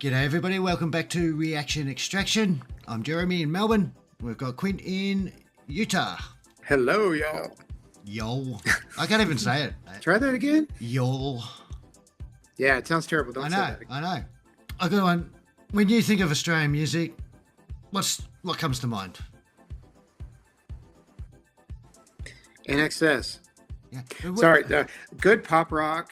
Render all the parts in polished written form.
G'day everybody, welcome back to Reaction Extraction. I'm Jeremy in Melbourne. We've got Quint in Utah. Hello, y'all. Yo. I can't even say it. Try that again? Yo. Yeah, it sounds terrible. Don't say that again. I know. I got one. When you think of Australian music, what comes to mind? NXS. Yeah. Sorry, good pop rock,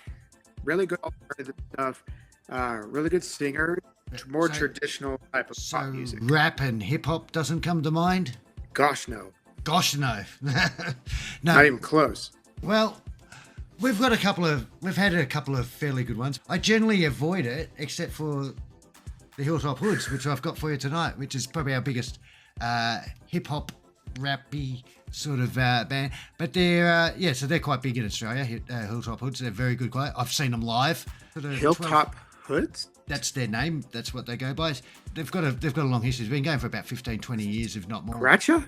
really good alternative stuff, really good singer, more traditional type of pop music. Rap and hip hop doesn't come to mind? Gosh, no. Gosh, no. No. Not even close. Well, we've had a couple of fairly good ones. I generally avoid it, except for the Hilltop Hoods, which I've got for you tonight, which is probably our biggest hip hop, rappy sort of band. But they're so they're quite big in Australia. Hilltop Hoods, they're very good. I've seen them live. Hilltop Hoods? That's their name. That's what they go by. They've got a long history. They've been going for about 15, 20 years, if not more. Gotcha?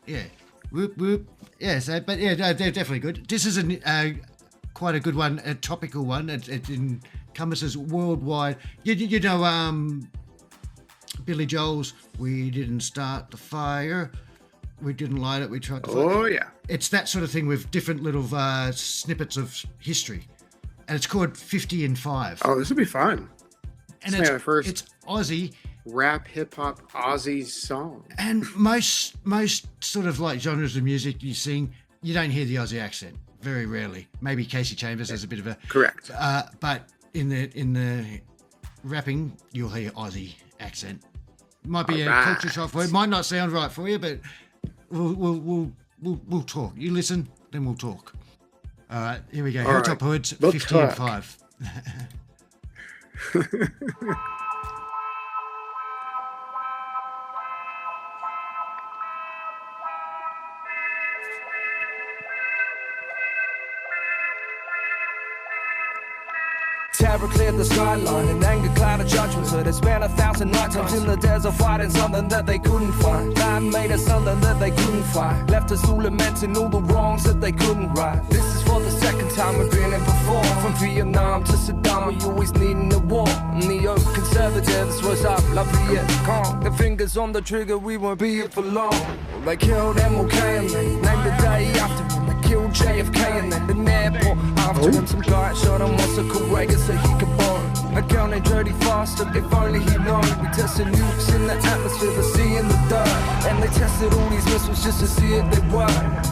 Yeah. Whoop, whoop. Yeah, they're definitely good. This is quite a good one, a topical one. It encompasses worldwide. You know, Billy Joel's "We Didn't Start the Fire, we didn't light it, we tried to fight it." Oh, yeah. It's that sort of thing with different little snippets of history. And it's called 50 and 5. Oh, this will be fun. And it's Aussie. Rap, hip-hop, Aussie song. And most sort of like genres of music you sing, you don't hear the Aussie accent. Very rarely. Maybe Casey Chambers has a bit of a... Correct. But in the rapping, you'll hear Aussie accent. Might be a culture shock word. Might not sound right for you, but we'll talk. You listen, then we'll talk. All right, here we go. Hilltop Hoods, 50 and 5. Terror cleared the skyline and anger clouded judgment. So they spent 1,000 nights in the desert fighting something that they couldn't find. Man made us something that they couldn't find. Left us all lamenting all the wrongs that they couldn't right. This is for the second time we've been in before. From Vietnam to Saddam, we always needing a war. And the old conservatives was up like Vietcong. The fingers on the trigger, we won't be here for long. Well, they killed MLK and they named the day after him. They killed JFK and then the airport after him. Some guy shot him, what's a Courageous so he could borrow. I counted dirty faster, if only he'd known. We tested nukes in the atmosphere, the sea and the dirt. And they tested all these missiles just to see if they work.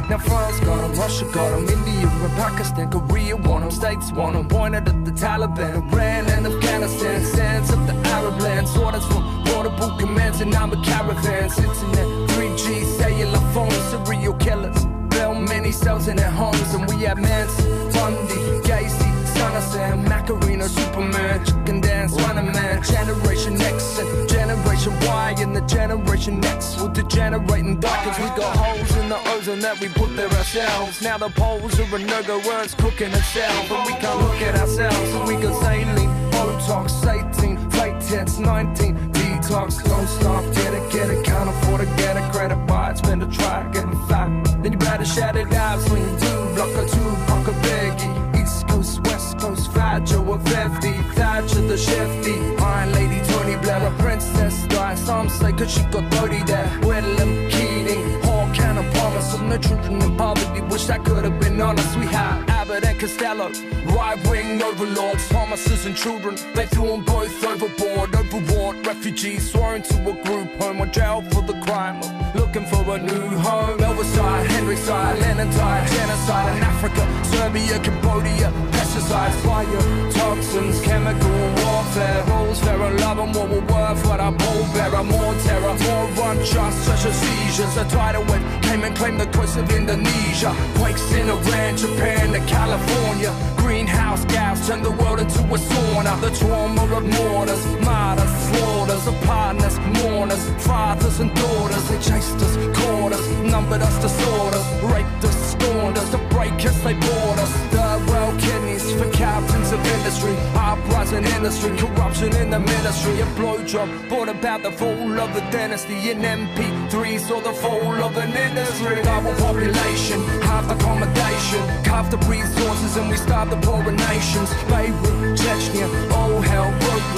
Now France got them, Russia got them, India and Pakistan, Korea want them, States want them. Pointed at the Taliban, Iran and Afghanistan. Sands up the Arab lands, orders from portable commands. And I'm a caravan, sitting there, 3G cellular phones, serial killers. Built many cells in their homes, and we have Manson, Bundy, Gacy, Son of Sam, Macarena, Superman, Chicken Dance, Running Man, Generation X and Generation Y, and the Generation X will degenerate and die, cause we got holes in the ozone that we put there ourselves. Now the poles are a no-go, where it's cooking itself, and we can't look at ourselves, so we got saline, Botox, 18, fake tits, 19, detox, don't stop, get it, can't afford to get a credit buy, it's been a try, getting fat, then you better shout it out, swing two, block a two, block a biggie, East Coast, West Coast, Fat Joe, a 50, Thatcher the Shifty, Iron Lady, Tony Blair, a princess die, some say cause she got 30 there, Whitlam, Keating, Hawk and Obama, some the children in poverty, wish that could have been honest, we had Abbott and Costello, right-wing overlords, promises and children, they threw them both overboard, overwrought refugees, sworn to a group home, or jail for the crime, looking for a new home, Elverside, Henry side, Lenin died, genocide in Africa, Serbia, Cambodia, pesticides, fire, toxins, chemical warfare, rules, fair and love and what we're worth, what our bold bearer, more terror, more unjust, such as seizures, a tidal wave came and claimed the coast of Indonesia, quakes in Iran, Japan to California, greenhouse gas turned the world into a sauna, the trauma of mortars, martyrs, slaughters, of partners, mourners, fathers and daughters, they chased us, caught us, numbered us, disorders, raped us, scorned us, to break us, they bought us, third world kidneys for captains of industry, uprising industry, corruption in the ministry, a blowjob brought about the fall of the dynasty, in MP3 saw the fall of an industry, global population, half accommodation, carved the resources and we starved the poorer nations, Beirut, Chechnya, oh hell broke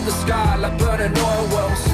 the sky like burning oil wells.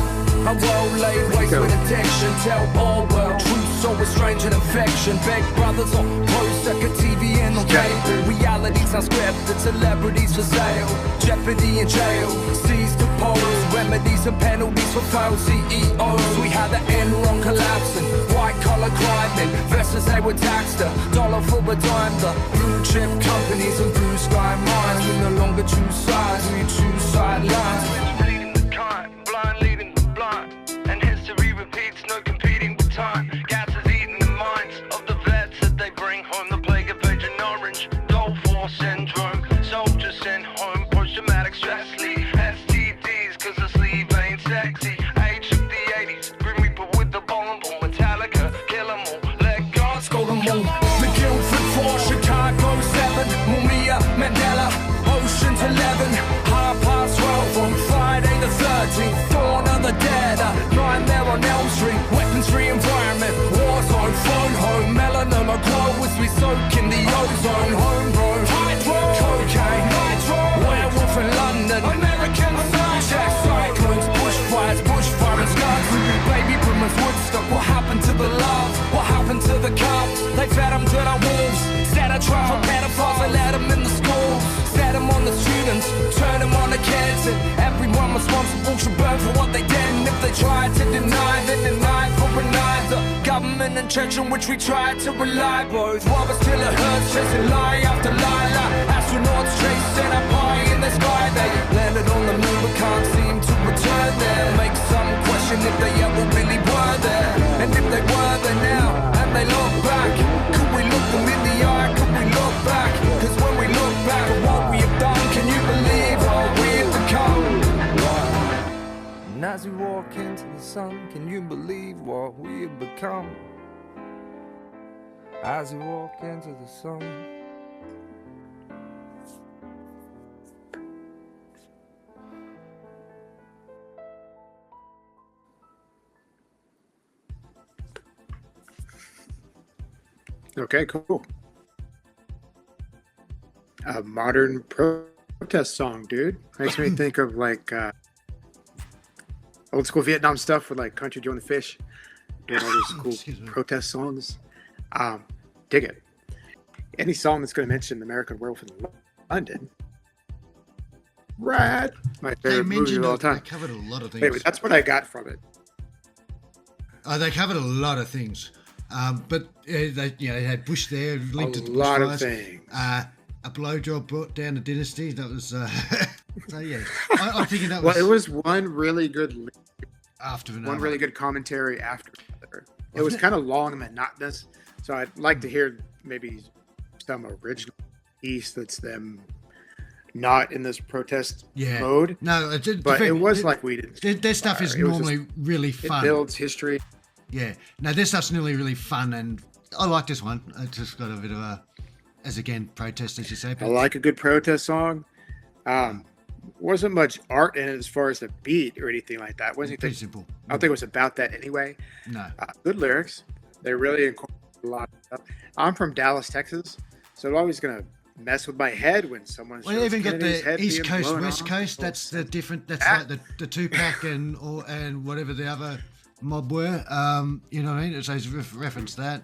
A world laid waste with addiction. Tell all well, truth so strange and affection. Big brothers on post, second TV and on cable. Realities unscripted, celebrities for sale. Jeopardy in jail, seized to pose. Remedies and penalties for failed CEOs. We had the Enron collapsing, white collar crime. Investors they were taxed a dollar for a dime. The blue chip companies and blue sky mines. We no longer choose sides, we choose sidelines. Bleeding the kind, blind leading the blind. And history repeats, no competing with time. Gas is eating the minds of the vets that they bring home. The plague of Agent Orange, Dole 4 syndrome. Soldiers sent home, post-traumatic stress leave. STDs, cause the sleeve ain't sexy. Age of the 80s, Grim Reaper with the bomb. Metallica, kill 'em all, let God scold 'em all. The Guildford 4, Chicago 7. Mumia, Mandela, Ocean's 11. 12 on Friday the 13th. Dawn of the dead, nightmare on Elm Street. Weapons-free environment, war zone, phone home. Melanoma glow as we soak in the ozone. Homegrown, hydro, cocaine, nitro. Werewolf in London, American check cyclones, bushfires, bushfire scars. Baby boomers, Woodstock. What happened to the love? What happened to the cops? They fed them to the wolves. Set a trap for pedophiles, they let them in the schools. Set them on the students, turn them on the kids. And everyone responsible should burn for what they did. And if they tried to deny, then deny for another. Government and church on which we tried to rely. Both robbers till it hurts, chasing lie after lie. Like astronauts chasing a pie in the sky. They landed on the moon but can't seem to return there. Make some question if they ever really were there. And if they were there now, and they look back, could we look them in the eye? Could we look back? Cause when we look back at what we have done, can you believe what we have become? And as we walk into the sun, can you believe what we have become? As we walk into the sun. Okay, cool. A modern protest song, dude. Makes me think of like old school Vietnam stuff with like Country Joe and the Fish, doing all those cool protest songs. Dig it. Any song that's going to mention the American Werewolf in London. Right. My favorite movie of all time. They covered a lot of things. Wait, that's what I got from it. They covered a lot of things. But they had Bush there linked to the lot bushfires. of things. A blowjob brought down the dynasty. That was so yeah. I'm thinking that was. Well, it was one really good after another. One really good commentary after another. It was kind of long and monotonous, so I'd like to hear maybe some original piece that's them not in this protest mode. No, but it was like we did. Their stuff is normally really fun. It builds history. Yeah, no, their stuff's normally really fun, and I like this one. It just got a bit of a, as again, protest, as you say. I like a good protest song. Wasn't much art in it as far as the beat or anything like that. Wasn't pretty simple. I don't think it was about that anyway. No. Good lyrics. They really incorporate a lot of stuff. I'm from Dallas, Texas, so I'm always gonna mess with my head when someone. Well, you even got the East Coast, West Coast. That's the different. That's like the Tupac and whatever the other mob were. You know what I mean? So it's referenced that.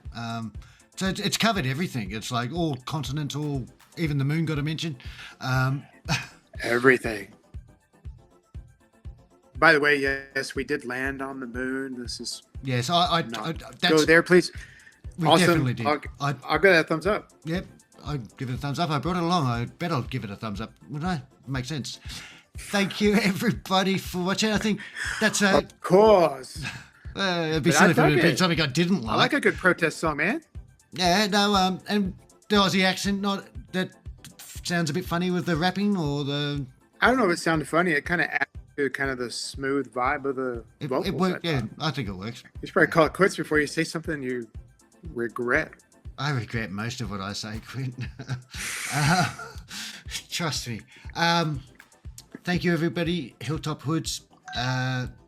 So it's covered everything. It's like all continents, all even the moon got a mention. Everything. By the way, yes, we did land on the moon. This is yes. I go there, please. We awesome. definitely did. I'll give that a thumbs up. Yep, I'd give it a thumbs up. I brought it along. I bet I'll give it a thumbs up. Wouldn't I? Makes sense. Thank you, everybody, for watching. I think that's a. Of course. It'd be silly if it had been something I didn't like. I like a good protest song, man. Yeah, no, and the Aussie accent, not that sounds a bit funny with the rapping or the. I don't know if it sounded funny. It kind of adds to kind of the smooth vibe of the vocals. It worked, yeah, I think it works. You should probably call it quits before you say something you regret. I regret most of what I say, Quint. Trust me. Thank you, everybody. Hilltop Hoods,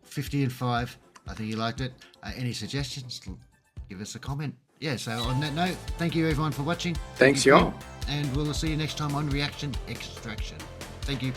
50 and 5. I think you liked it. Any suggestions? Give us a comment. Yeah, so on that note, thank you everyone for watching. Thanks, y'all. And we'll see you next time on Reaction Extraction. Thank you.